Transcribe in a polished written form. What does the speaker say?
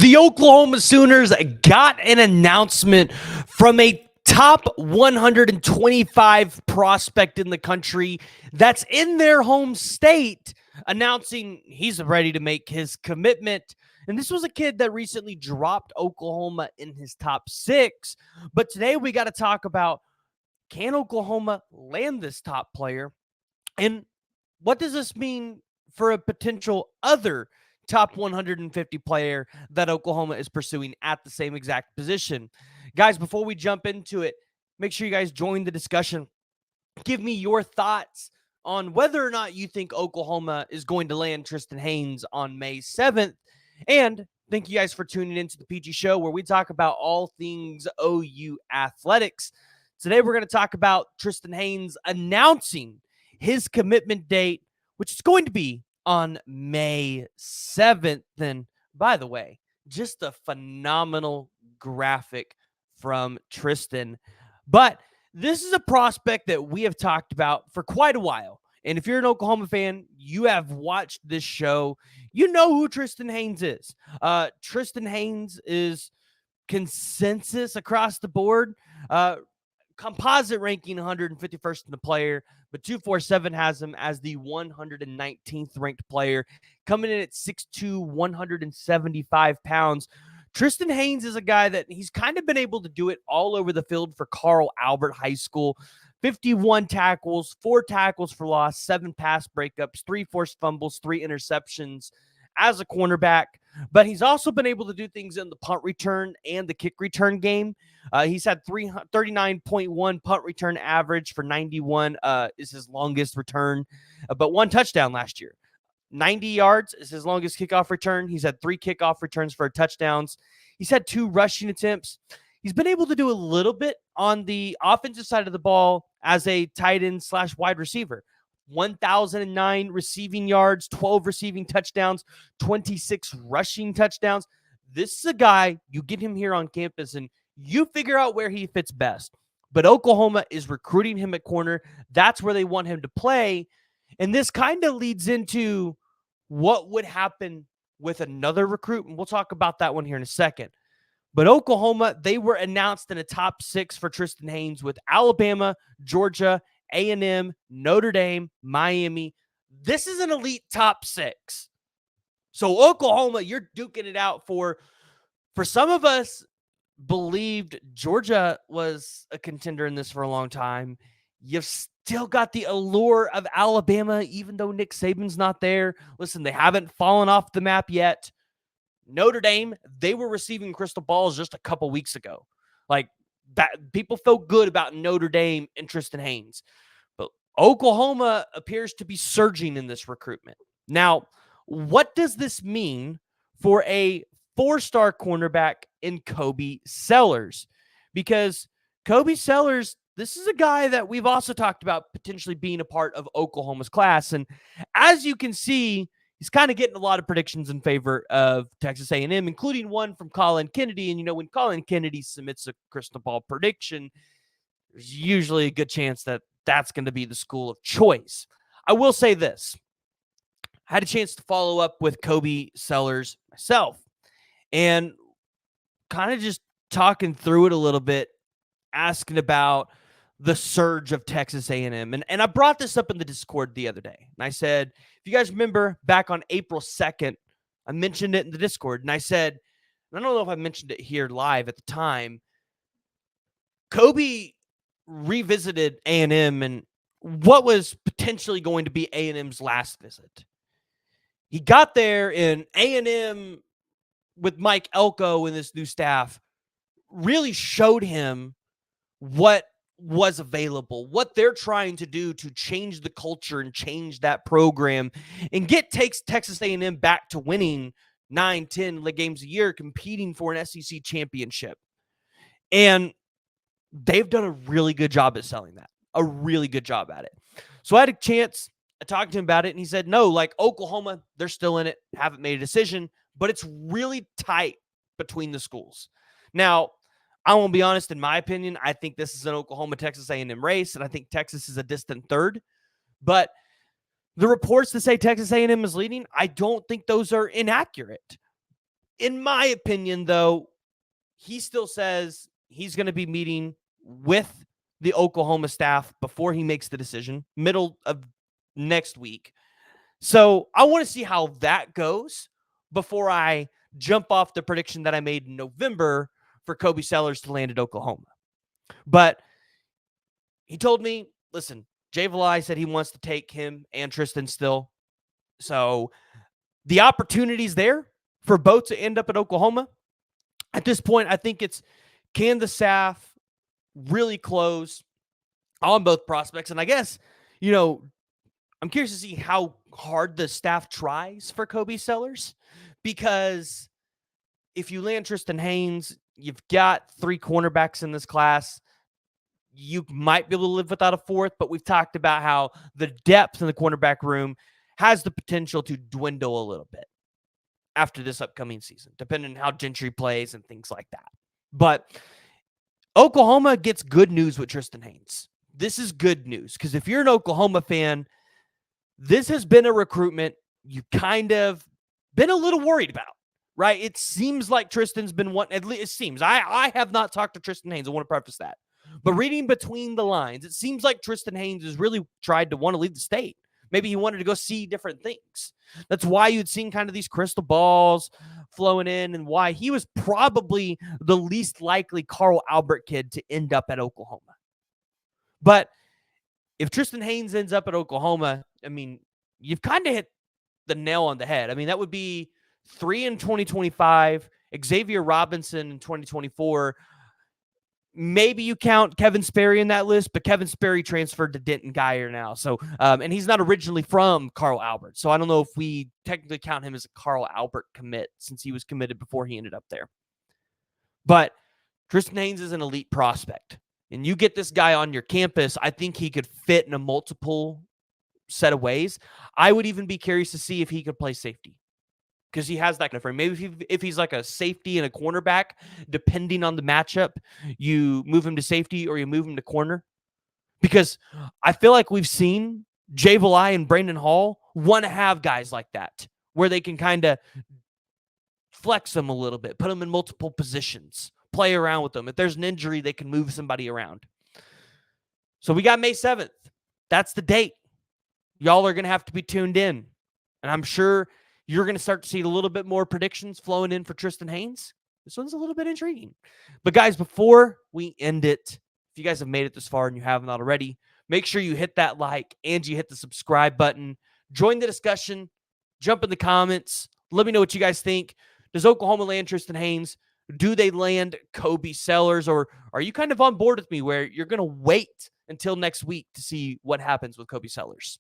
The Oklahoma Sooners got an announcement from a top 125 prospect in the country that's in their home state, announcing he's ready to make his commitment. And this was a kid that recently dropped Oklahoma in his top 6. But today we got to talk about, can Oklahoma land this top player? And what does this mean for a potential other top 150 player that Oklahoma is pursuing at the same exact position? Guys, before we jump into it, make sure you guys join the discussion. Give me your thoughts on whether or not you think Oklahoma is going to land Trystan Haynes on May 7th. And thank you guys for tuning into the PG Show, where we talk about all things OU athletics. Today, we're going to talk about Trystan Haynes announcing his commitment date, which is going to be on May 7th. And by the way, just a phenomenal graphic from Trystan. But this is a prospect that we have talked about for quite a while. And if you're an Oklahoma fan, you have watched this show, you know who Trystan Haynes is. Trystan Haynes is consensus across the board. Composite ranking 151st in the player, but 247 has him as the 119th ranked player, coming in at 6'2", 175 pounds. Trystan Haynes is a guy that he's kind of been able to do it all over the field for Carl Albert High School. 51 tackles, 4 tackles for loss, 7 pass breakups, 3 forced fumbles, 3 interceptions as a cornerback. But he's also been able to do things in the punt return and the kick return game. He's had 39.1 punt return average for 91 is his longest return, but 1 touchdown last year. 90 yards is his longest kickoff return. He's had 3 kickoff returns for touchdowns. He's had 2 rushing attempts. He's been able to do a little bit on the offensive side of the ball as a tight end / wide receiver. 1,009 receiving yards, 12 receiving touchdowns, 26 rushing touchdowns. This is a guy, you get him here on campus and you figure out where he fits best. But Oklahoma is recruiting him at corner. That's where they want him to play. And this kind of leads into what would happen with another recruit. And we'll talk about that one here in a second. But Oklahoma, they were announced in a top 6 for Trystan Haynes with Alabama, Georgia, A&M, Notre Dame, Miami. This is an elite top 6. So Oklahoma, you're duking it out for some of us believed Georgia was a contender in this for a long time. You've still got the allure of Alabama, even though Nick Saban's not there. Listen, they haven't fallen off the map yet. Notre Dame, they were receiving crystal balls just a couple weeks ago. Like, that, people felt good about Notre Dame and Trystan Haynes. But Oklahoma appears to be surging in this recruitment. Now, what does this mean for a 4-star cornerback in Kobe Sellers? Because Kobe Sellers, this is a guy that we've also talked about potentially being a part of Oklahoma's class. And as you can see, he's kind of getting a lot of predictions in favor of Texas A&M, including one from Colin Kennedy. And, you know, when Colin Kennedy submits a crystal ball prediction, there's usually a good chance that that's going to be the school of choice. I will say this. I had a chance to follow up with Kobe Sellers myself and kind of just talking through it a little bit, asking about the surge of Texas A&M. And I brought this up in the Discord the other day. And I said, if you guys remember back on April 2nd, I mentioned it in the Discord. And I said, and I don't know if I mentioned it here live at the time, Kobe revisited A&M and what was potentially going to be A&M's last visit. He got there and A&M with Mike Elko and this new staff really showed him what was available, what they're trying to do to change the culture and change that program and get Texas A&M back to winning 9-10 games a year, competing for an SEC championship. And they've done a really good job at selling that, a really good job at it. So I had a chance, I talked to him about it, and he said, no, like Oklahoma, they're still in it, haven't made a decision, but it's really tight between the schools. Now, I won't be honest, in my opinion, I think this is an Oklahoma-Texas A&M race, and I think Texas is a distant third. But the reports that say Texas A&M is leading, I don't think those are inaccurate. In my opinion, though, he still says he's going to be meeting with the Oklahoma staff before he makes the decision, middle of next week. So I want to see how that goes before I jump off the prediction that I made in November for Kobe Sellers to land at Oklahoma. But he told me, listen, Jay Valai said he wants to take him and Trystan still. So the opportunity's there for both to end up at Oklahoma. At this point, I think it's, can the staff really close on both prospects? And I guess, I'm curious to see how hard the staff tries for Kobe Sellers, because if you land Trystan Haynes, you've got 3 cornerbacks in this class. You might be able to live without a 4th, but we've talked about how the depth in the cornerback room has the potential to dwindle a little bit after this upcoming season, depending on how Gentry plays and things like that. But Oklahoma gets good news with Trystan Haynes. This is good news, because if you're an Oklahoma fan, this has been a recruitment you kind of been a little worried about, right? It seems like Tristan's been one, at least it seems. I have not talked to Trystan Haynes. I want to preface that. But reading between the lines, it seems like Trystan Haynes has really tried to want to leave the state. Maybe he wanted to go see different things. That's why you'd seen kind of these crystal balls flowing in, and why he was probably the least likely Carl Albert kid to end up at Oklahoma. But if Trystan Haynes ends up at Oklahoma, I mean, you've kind of hit the nail on the head. I mean, that would be 3 in 2025, Xavier Robinson in 2024. Maybe you count Kevin Sperry in that list, but Kevin Sperry transferred to Denton Guyer now. So, and he's not originally from Carl Albert. So I don't know if we technically count him as a Carl Albert commit, since he was committed before he ended up there. But Trystan Haynes is an elite prospect, and you get this guy on your campus, I think he could fit in a multiple set of ways. I would even be curious to see if he could play safety, because he has that kind of frame. Maybe if he's like a safety and a cornerback, depending on the matchup, you move him to safety or you move him to corner. Because I feel like we've seen Jay Valai and Brandon Hall want to have guys like that, where they can kind of flex them a little bit, put them in multiple positions, play around with them. If there's an injury, they can move somebody around. So we got May 7th. That's the date. Y'all are going to have to be tuned in. And I'm sure you're going to start to see a little bit more predictions flowing in for Trystan Haynes. This one's a little bit intriguing. But guys, before we end it, if you guys have made it this far and you haven't already, make sure you hit that like and you hit the subscribe button. Join the discussion. Jump in the comments. Let me know what you guys think. Does Oklahoma land Trystan Haynes? Do they land Kobe Sellers? Or are you kind of on board with me where you're going to wait until next week to see what happens with Kobe Sellers?